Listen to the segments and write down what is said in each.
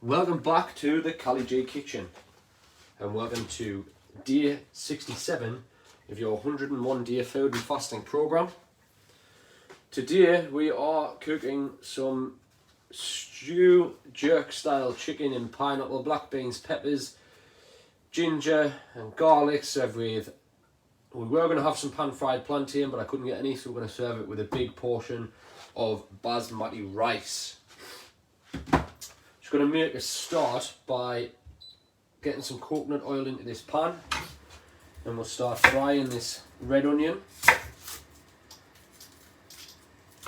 Welcome back to the Cali G Kitchen, and welcome to day 67 of your 101 day food and fasting program. Today we are cooking some stew jerk style chicken in pineapple, black beans, peppers, ginger and garlic, served with, we were going to have some pan fried plantain but I couldn't get any, so we're going to serve it with a big portion of basmati rice. Going to make a start by getting some coconut oil into this pan, and we'll start frying this red onion.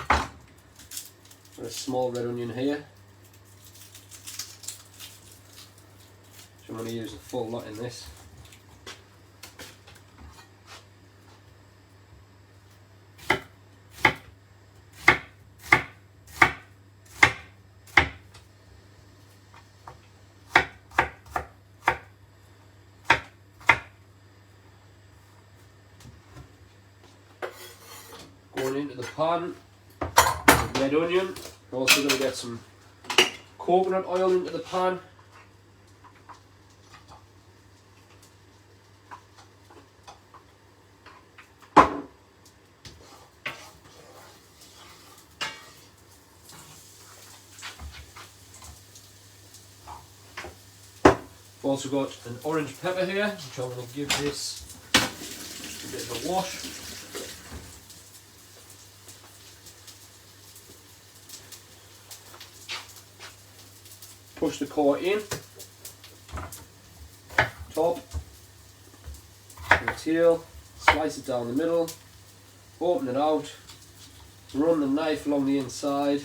Got a small red onion here, so I'm going to use a full lot in this. Going into the pan, the red onion. We're also going to get some coconut oil into the pan. We've also got an orange pepper here, which I'm going to give this a bit of a wash. Push the core in, top, and the tail, slice it down the middle, open it out, run the knife along the inside,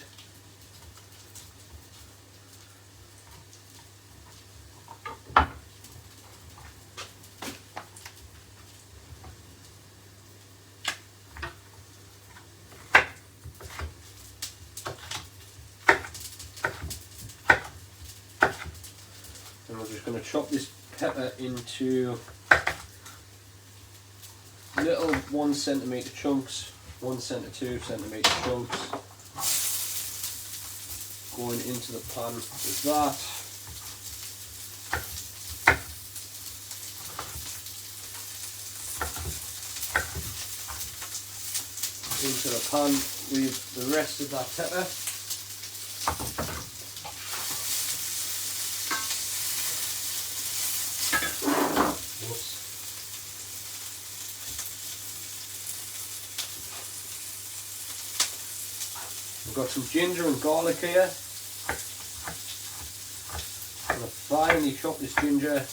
and we're just going to chop this pepper into little 1 centimetre chunks, 1 to 2 centimetre chunks, going into the pan with that. Into the pan with the rest of that pepper. We've got some ginger and garlic here. I'm going to finely chop this ginger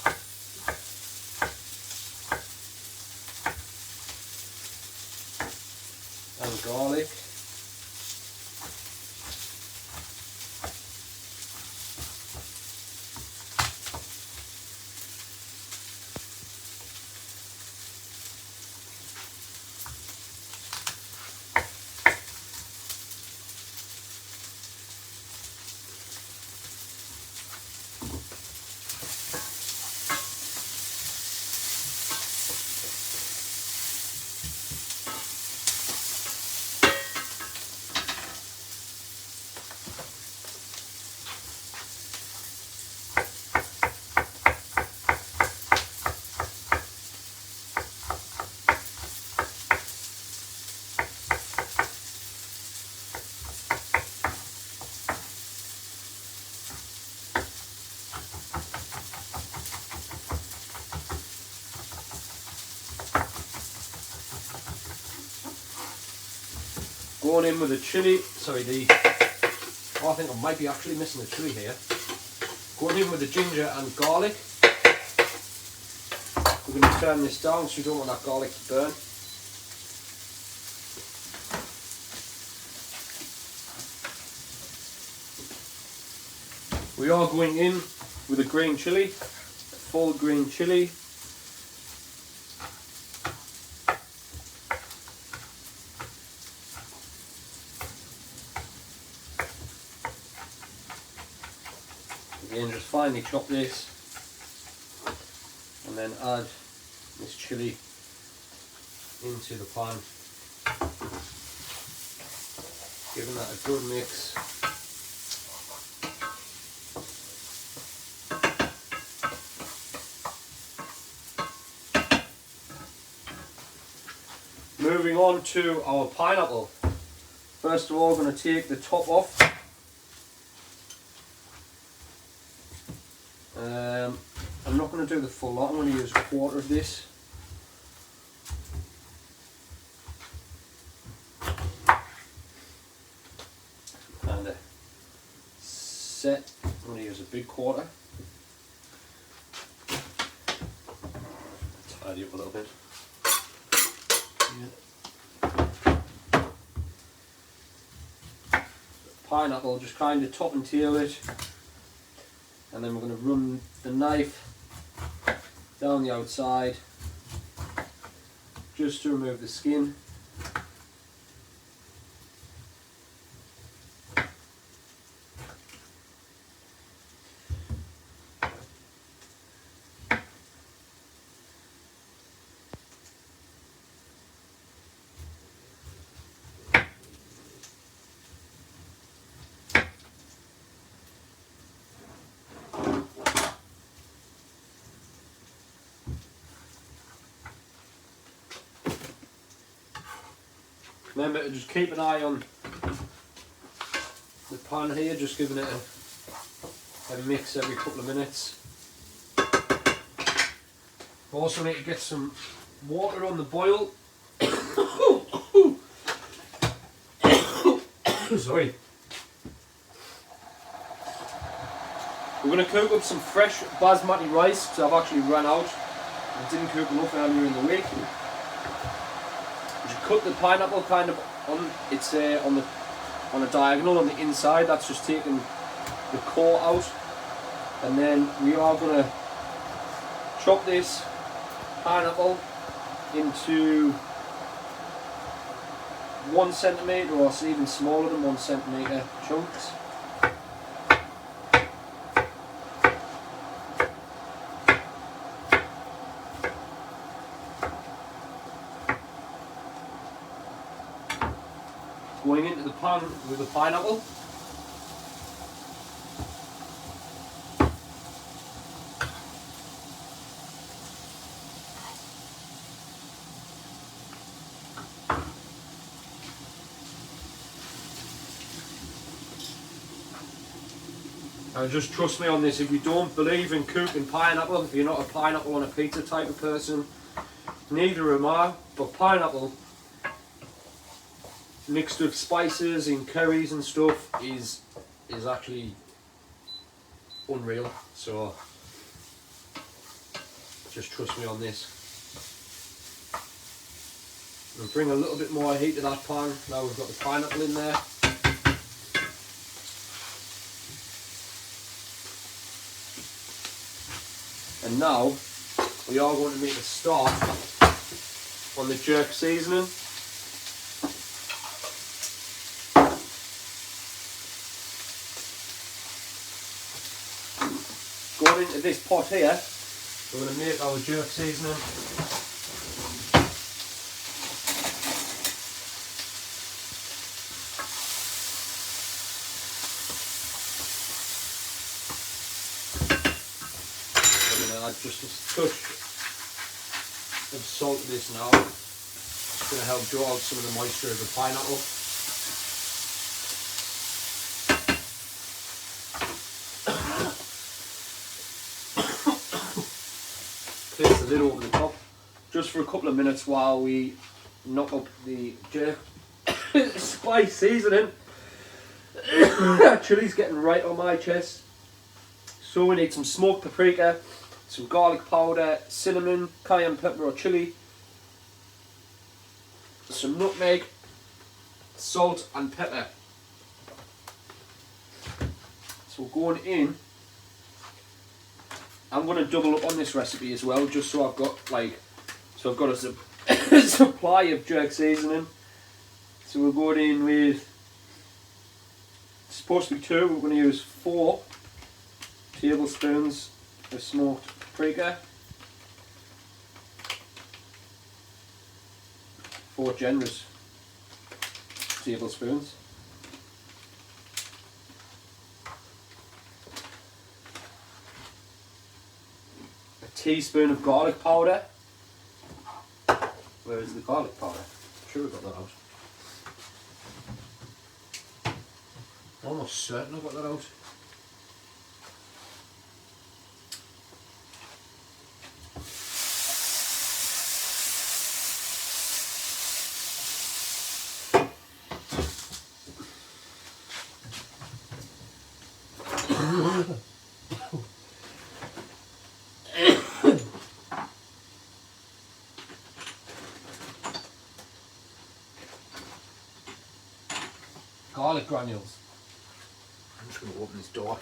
and garlic. Going in with the chilli, I think I might be actually missing the chilli here. Going in with the ginger and garlic. We're going to turn this down so you don't want that garlic to burn. We are going in with a green chilli, full green chilli. Again, just finely chop this and then add this chilli into the pan, giving that a good mix. Moving on to our pineapple. First of all, we're going to take the top off. I'm not going to do the full lot, I'm going to use a quarter of this. And set, I'm going to use a big quarter. Tidy up a little bit. Yeah. Pineapple, just kind of top and tail it. And then we're going to run the knife down the outside just to remove the skin. Remember to just keep an eye on the pan here, just giving it a mix every couple of minutes. Also need to get some water on the boil. Sorry. We're going to cook up some fresh basmati rice because I've actually run out. I didn't cook enough earlier in the week. Cut the pineapple kind of on it's on a diagonal on the inside. That's just taking the core out, and then we are going to chop this pineapple into 1 centimetre or even smaller than 1 centimetre chunks. Going into the pan with the pineapple. And just trust me on this, if you don't believe in cooking pineapple, if you're not a pineapple on a pizza type of person, neither am I, but pineapple mixed with spices and curries and stuff is actually unreal. So just trust me on this. And bring a little bit more heat to that pan. Now we've got the pineapple in there. And now we are going to make a start on the jerk seasoning. Going into this pot here, we're going to make our jerk seasoning. We're going to add just a touch of salt to this now. It's going to help draw out some of the moisture of the pineapple. Place the lid over the top just for a couple of minutes while we knock up the jerk spice seasoning. Chili's getting right on my chest. So we need some smoked paprika, some garlic powder, cinnamon, cayenne pepper or chili, some nutmeg, salt and pepper. So we're going in. I'm going to double up on this recipe as well, just so I've got I've got a supply of jerk seasoning. So we're going in with, it's supposed to be 2, we're going to use 4 tablespoons of smoked paprika, 4 generous tablespoons. Teaspoon of garlic powder. Where is the garlic powder? sure I got that out. Almost certain I got that out. Garlic granules. I'm just going to open this door.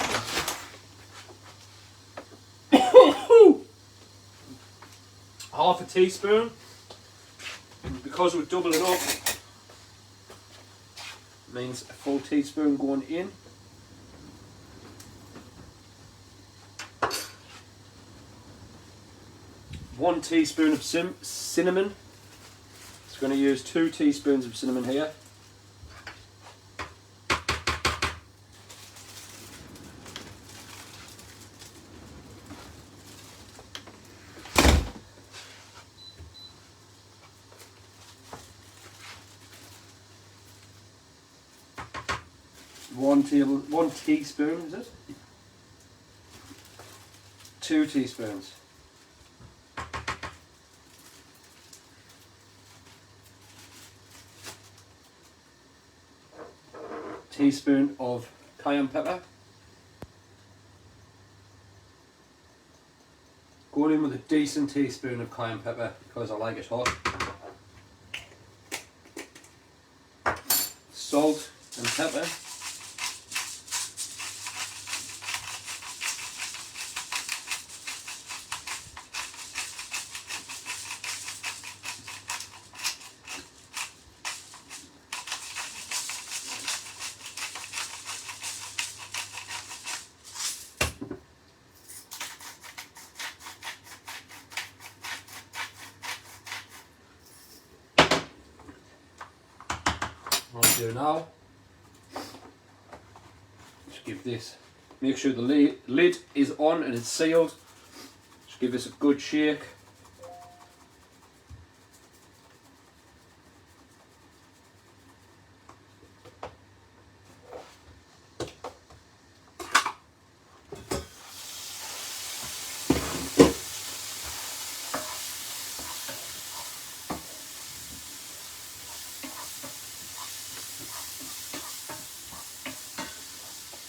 Half a teaspoon. And because we're doubling up, means a full teaspoon going in. One teaspoon of cinnamon. It's going to use 2 teaspoons of cinnamon here. One teaspoon, is it? 2 teaspoons. Teaspoon of cayenne pepper. Going in with a decent teaspoon of cayenne pepper because I like it hot. Salt and pepper. What I'll do now, just give this, make sure the lid is on and it's sealed. Just give this a good shake.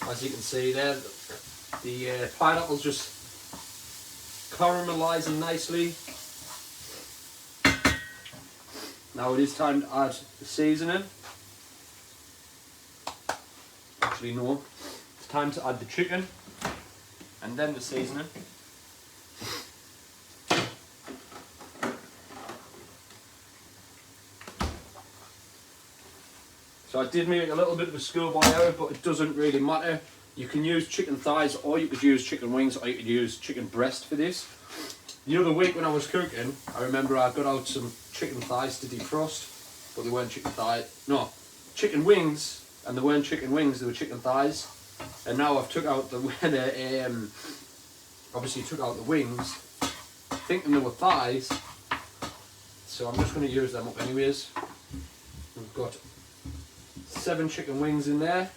As you can see there, the pineapple's just caramelising nicely. Now it is time to add the seasoning. Actually no, it's time to add the chicken and then the seasoning. So I did make a little bit of a schoolboy error, but it doesn't really matter. You can use chicken thighs, or you could use chicken wings, or you could use chicken breast for this. The other week when I was cooking, I remember I got out some chicken thighs to defrost, but they weren't chicken thighs. No, chicken wings, and they weren't chicken wings, they were chicken thighs. And now I've took out the obviously took out the wings, thinking they were thighs. So I'm just going to use them up anyways. We've got 7 chicken wings in there.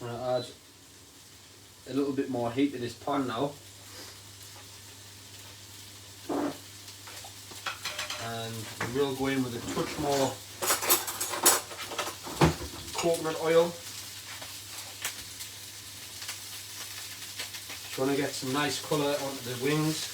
I'm going to add a little bit more heat to this pan now. And we will go in with a touch more coconut oil. Trying to get some nice colour onto the wings.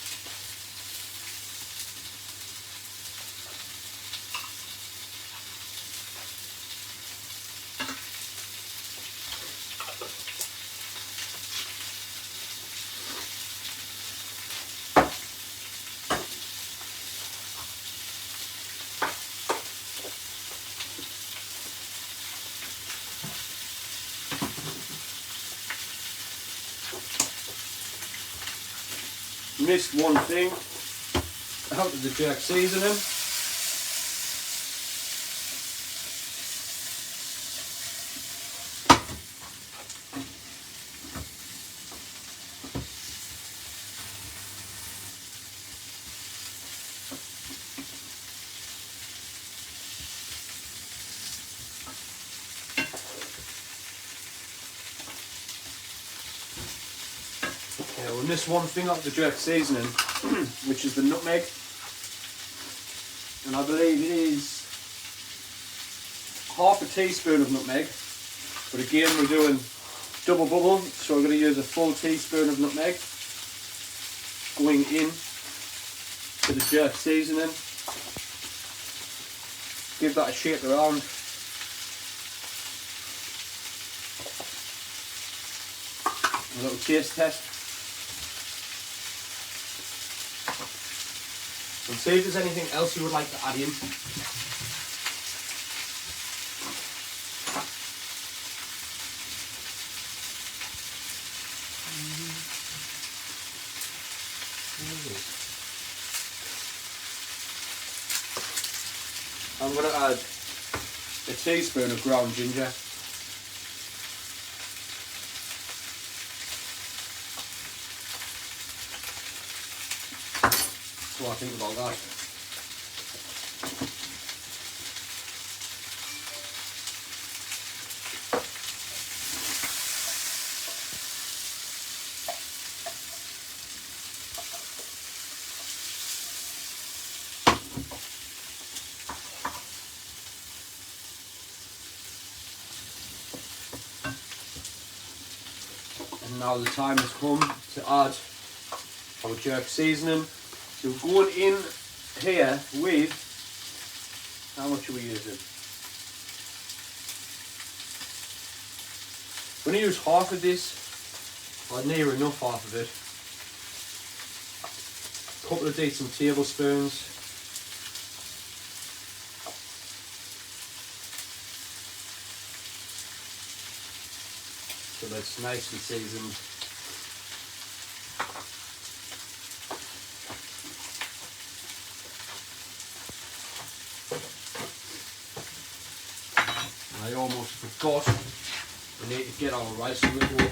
Missed one thing out of the jerk seasoning. Yeah, we'll miss one thing off the jerk seasoning, which is the nutmeg. And I believe it is half a teaspoon of nutmeg. But again, we're doing double bubble, so we're going to use a full teaspoon of nutmeg going in to the jerk seasoning. Give that a shake around. A little taste test. And see if there's anything else you would like to add in. I'm going to add a teaspoon of ground ginger. That's what I think about that. And now the time has come to add our jerk seasoning. So we're going in here with, how much are we using? I'm going to use half of this, or near enough half of it. A couple of decent tablespoons. So that's nicely seasoned. I almost forgot we need to get our rice in the bowl.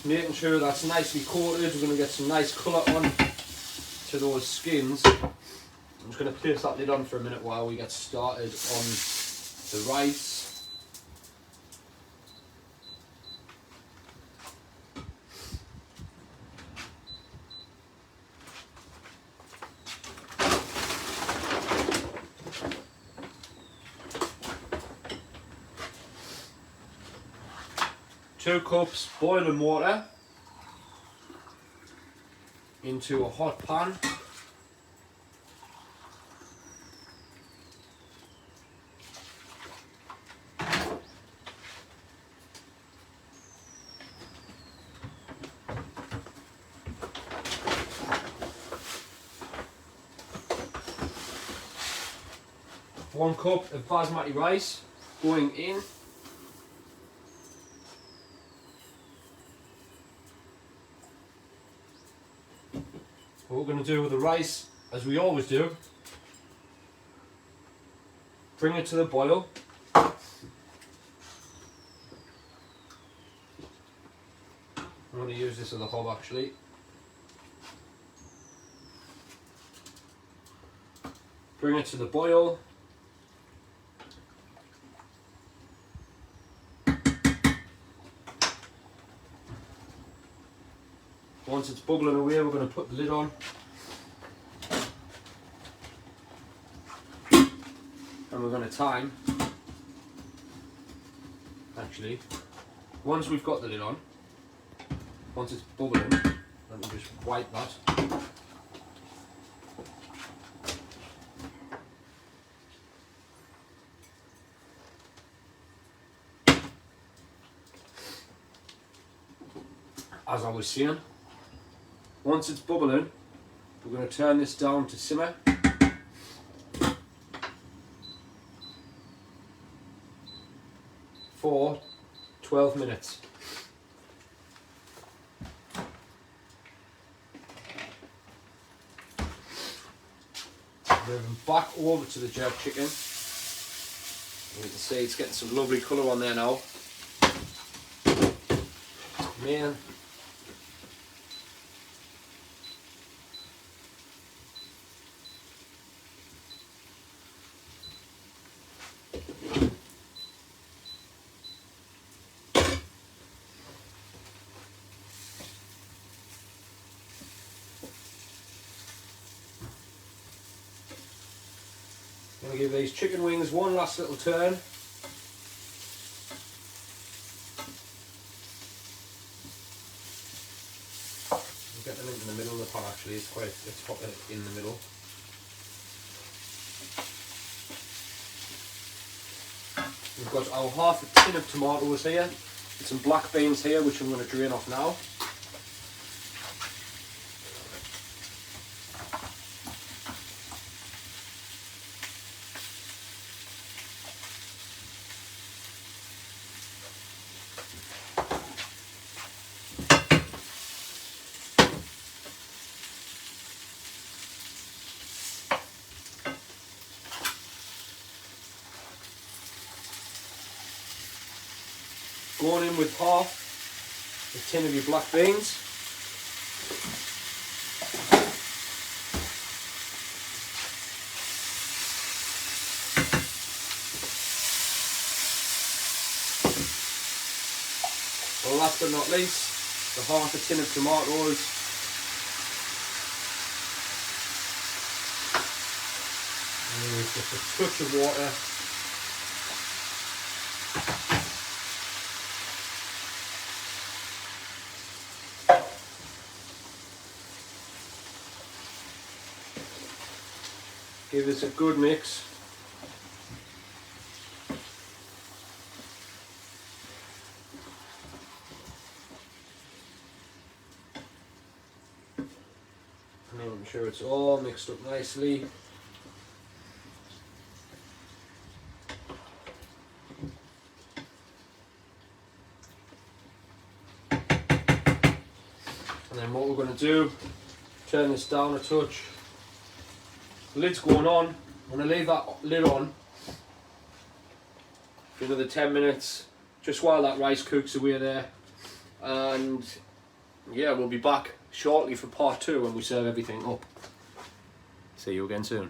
Making sure that's nicely coated. We're going to get some nice colour on to those skins. I'm just going to place that lid on for a minute while we get started on the rice. Two cups boiling water into a hot pan. One cup of basmati rice going in. What we're going to do with the rice, as we always do, bring it to the boil. I'm going to use this as a hob actually. Bring it to the boil. Once it's bubbling away, we're going to put the lid on. And we're going to time. Actually, once we've got the lid on, once it's bubbling, let me just wipe that. As I was saying, once it's bubbling, we're going to turn this down to simmer. For 12 minutes. Moving back over to the jerk chicken. And you can see it's getting some lovely colour on there now. Man. I'm going to give these chicken wings one last little turn. We'll get them into the middle of the pot actually, it's hot in the middle. We've got our half a tin of tomatoes here, and some black beans here which I'm going to drain off now. Going in with half a tin of your black beans. And last but not least, the half a tin of tomatoes. And just a touch of water. Give this a good mix. Making sure it's all mixed up nicely. And then what we're going to do, turn this down a touch. The lid's going on. I'm going to leave that lid on for another 10 minutes, just while that rice cooks away there. And yeah, we'll be back shortly for part 2 when we serve everything up. See you again soon.